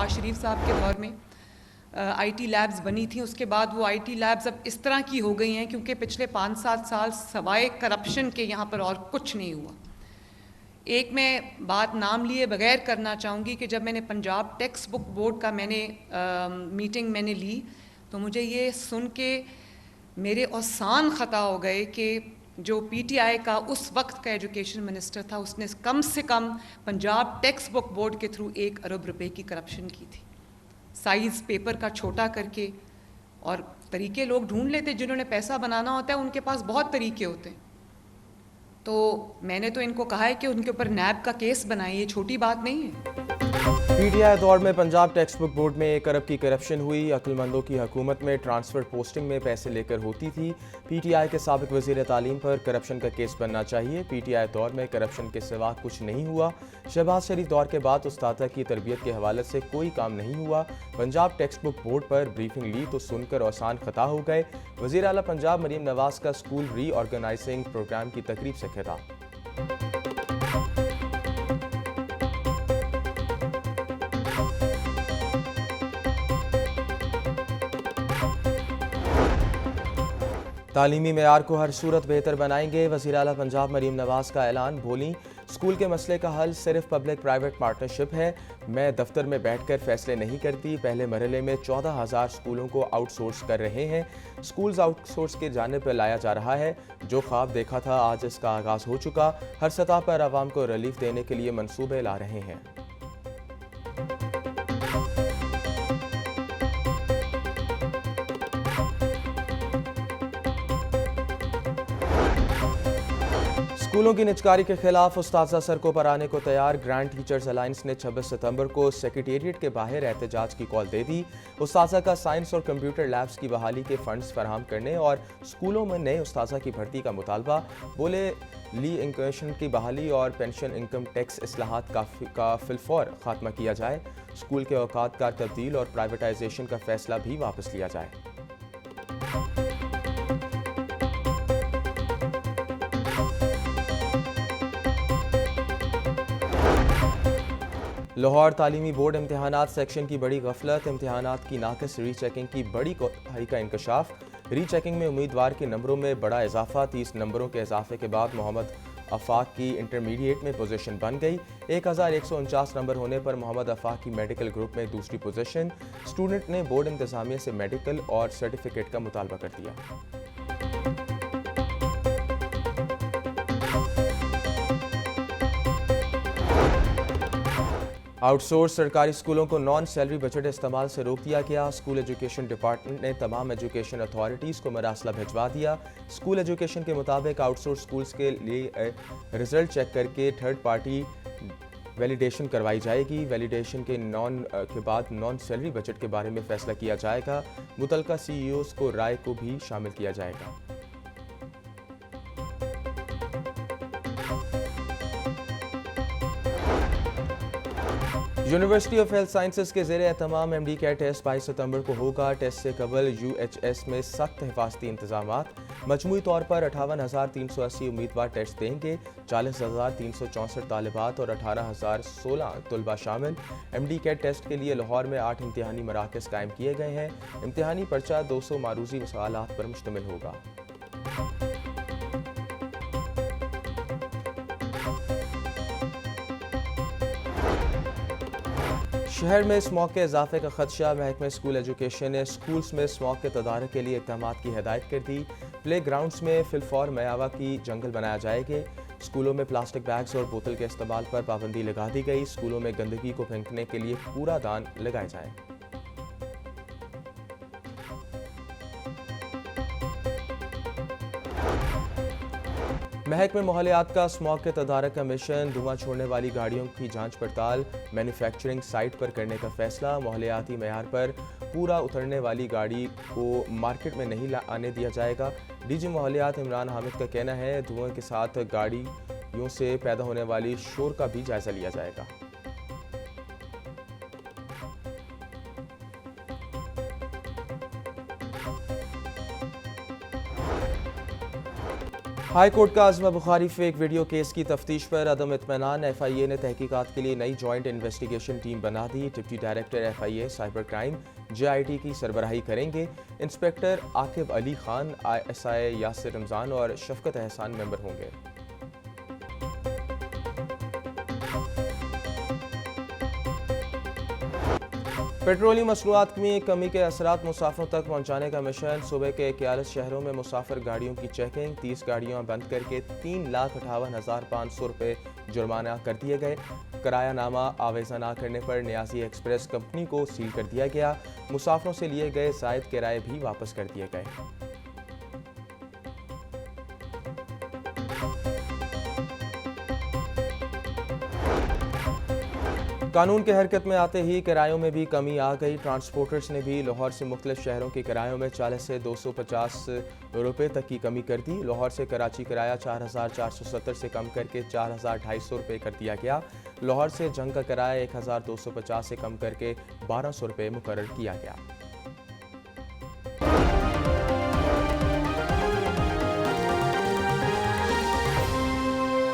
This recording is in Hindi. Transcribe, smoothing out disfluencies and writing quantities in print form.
नवाज शरीफ साहब के दौर में आईटी लैब्स बनी थी, उसके बाद वो आईटी लैब्स अब इस तरह की हो गई हैं क्योंकि पिछले 5-7 साल सवाए करप्शन के यहाँ पर और कुछ नहीं हुआ। एक मैं बात नाम लिए बगैर करना चाहूँगी कि जब मैंने पंजाब टेक्स्ट बुक बोर्ड का मीटिंग मैंने ली तो मुझे ये सुन के मेरे औसान ख़ता हो गए कि जो पीटीआई का उस वक्त का एजुकेशन मिनिस्टर था उसने कम से कम पंजाब टेक्स्ट बुक बोर्ड के थ्रू 1 अरब रुपए की करप्शन की थी, साइज़ पेपर का छोटा करके। और तरीके लोग ढूंढ लेते, जिन्होंने पैसा बनाना होता है उनके पास बहुत तरीके होते हैं। तो मैंने तो इनको कहा है कि उनके ऊपर नैब का केस बनाए, ये छोटी बात नहीं है। पीटीआई दौर में पंजाब टेक्स्ट बुक बोर्ड में 1 अरब की करप्शन हुई। अक्लमंदों की हुकूमत में ट्रांसफर पोस्टिंग में पैसे लेकर होती थी। पीटीआई के साबिक वजीर तालीम पर करप्शन का केस बनना चाहिए। पीटीआई दौर में करप्शन के सिवा कुछ नहीं हुआ। शहबाज शरीफ दौर के बाद उस्तादा की तरबियत के हवाले से कोई काम नहीं हुआ। पंजाब टेक्स्ट बुक बोर्ड पर ब्रीफिंग ली तो सुनकर औसान खता हो गए। वजीर आला पंजाब मरीम नवाज का स्कूल रीऑर्गेनाइजिंग प्रोग्राम की तकरीब से खिताब। तालीमी मेयार को हर सूरत बेहतर बनाएंगे। वज़ीर आला पंजाब मरीम नवाज का ऐलान। बोली, स्कूल के मसले का हल सिर्फ पब्लिक प्राइवेट पार्टनरशिप है। मैं दफ्तर में बैठकर फैसले नहीं करती। पहले मरहले में 14,000 स्कूलों को आउटसोर्स कर रहे हैं। स्कूल्स आउटसोर्स के जाने पर लाया जा रहा है। जो ख्वाब देखा था आज इसका आगाज़ हो चुका। हर सतह पर आवाम को रिलीफ देने के लिए मनसूबे ला रहे हैं। स्कूलों की निजकारी के खिलाफ उस्ताजा सड़कों पर आने को तैयार। ग्रांड टीचर्स अलायंस ने 26 सितंबर को सेक्रेटेरिएट के बाहर एहतजाज की कॉल दे दी। उस्ताजा का साइंस और कंप्यूटर लैब्स की बहाली के फंड्स फराहम करने और स्कूलों में नए उस्ताजा की भर्ती का मुतालबा। बोले, ली इंक्वेशन की बहाली और पेंशन इनकम टैक्स इस्लाहात का फिलफौर खात्मा किया जाए। स्कूल के औकात का तब्दील और प्राइवेटाइजेशन का फैसला भी वापस लिया जाए। लाहौर तालीमी बोर्ड इम्तहानात सेक्शन की बड़ी गफलत। इम्तहानात की नाकस रीचेकिंग की बड़ी कोताही का इंकशाफ। रीचेकिंग में उम्मीदवार के नंबरों में बड़ा इजाफा। 30 नंबरों के इजाफे के बाद मोहम्मद अफाक की इंटरमीडिएट में पोजीशन बन गई। 1149 नंबर होने पर मोहम्मद अफाक की मेडिकल ग्रुप में दूसरी पोजीशन। स्टूडेंट ने बोर्ड इंतजामिया से मेडिकल और सर्टिफिकेट का मुतालबा कर दिया। आउटसोर्स सरकारी स्कूलों को नॉन सैलरी बजट इस्तेमाल से रोक दिया गया। स्कूल एजुकेशन डिपार्टमेंट ने तमाम एजुकेशन अथॉरिटीज़ को मरासला भिजवा दिया। स्कूल एजुकेशन के मुताबिक आउटसोर्स स्कूल्स के लिए रिजल्ट चेक करके थर्ड पार्टी वैलिडेशन करवाई जाएगी। वैलिडेशन के बाद नॉन सैलरी बजट के बारे में फैसला किया जाएगा। मुतलका CEOs को राय को भी शामिल किया जाएगा। यूनिवर्सिटी ऑफ हेल्थ साइंसेज के ज़ेरे एहतमाम MD कैट टेस्ट 22 सितंबर को होगा। टेस्ट से कबल UHS में सख्त हिफाजती इंतजामात। मजमूई तौर पर 58,380 उम्मीदवार टेस्ट देंगे। 40,364 तालिबात और 18,016 तलबा शामिल। MD कैट टेस्ट के लिए लाहौर में 8 इम्तिहानी मराकज़ कायम किए गए हैं। इम्तिहानी पर्चा 200 मारूजी सवालात पर मुश्तमिल होगा। शहर में स्मॉग के इजाफे का खदशा। महकमा स्कूल एजुकेशन ने स्कूल्स में स्मॉग के तदारक के लिए इक़दाम की हिदायत कर दी। प्ले ग्राउंड्स में फिलफौर मयावा की जंगल बनाया जाएगा। स्कूलों में प्लास्टिक बैग्स और बोतल के इस्तेमाल पर पाबंदी लगा दी गई। स्कूलों में गंदगी को फेंकने के लिए कूड़ादान लगाए जाएं। महकमे माहौलियात का स्मॉग के तदारक का मिशन। धुआं छोड़ने वाली गाड़ियों की जांच पड़ताल मैन्युफैक्चरिंग साइट पर करने का फैसला। माहौलियाती मयार पर पूरा उतरने वाली गाड़ी को मार्केट में नहीं आने दिया जाएगा। DG माहौलियात इमरान हामिद का कहना है, धुएं के साथ गाड़ियों से पैदा होने वाली शोर का भी जायजा लिया जाएगा। हाई कोर्ट का आज़मा बुखारी फेक वीडियो केस की तफ्तीश पर अदम इत्मीनान। FIA ने तहकीकात के लिए नई जॉइंट इन्वेस्टिगेशन टीम बना दी। Deputy director FIA cyber crime JIT की सरबराही करेंगे। इंस्पेक्टर आकिब अली खान, SI यासिर रमज़ान और शफकत एहसान मेंबर होंगे। पेट्रोलियम मसनूआत में कमी के असरात मुसाफिरों तक पहुँचाने का मिशन। सुबह के 41 शहरों में मुसाफिर गाड़ियों की चेकिंग। 30 गाड़ियाँ बंद करके 3,58,500 रुपये जुर्माना कर दिए गए। किरायानामा आवेज़ा न करने पर न्याजी एक्सप्रेस कंपनी को सील कर दिया गया। मुसाफिरों से लिए गए ज़ायद किराए भी वापस कर दिए गए। कानून के हरकत में आते ही किरायों में भी कमी आ गई। ट्रांसपोर्टर्स ने भी लाहौर से मुख्तलिफ शहरों के किरायों में 40 से 250 रुपये तक की कमी कर दी। लाहौर से कराची किराया 4,470 से कम करके 4,250 रुपये कर दिया गया। लाहौर से जंग का किराया 1,250 से कम करके 1,200 रुपये मुकर्रर किया गया।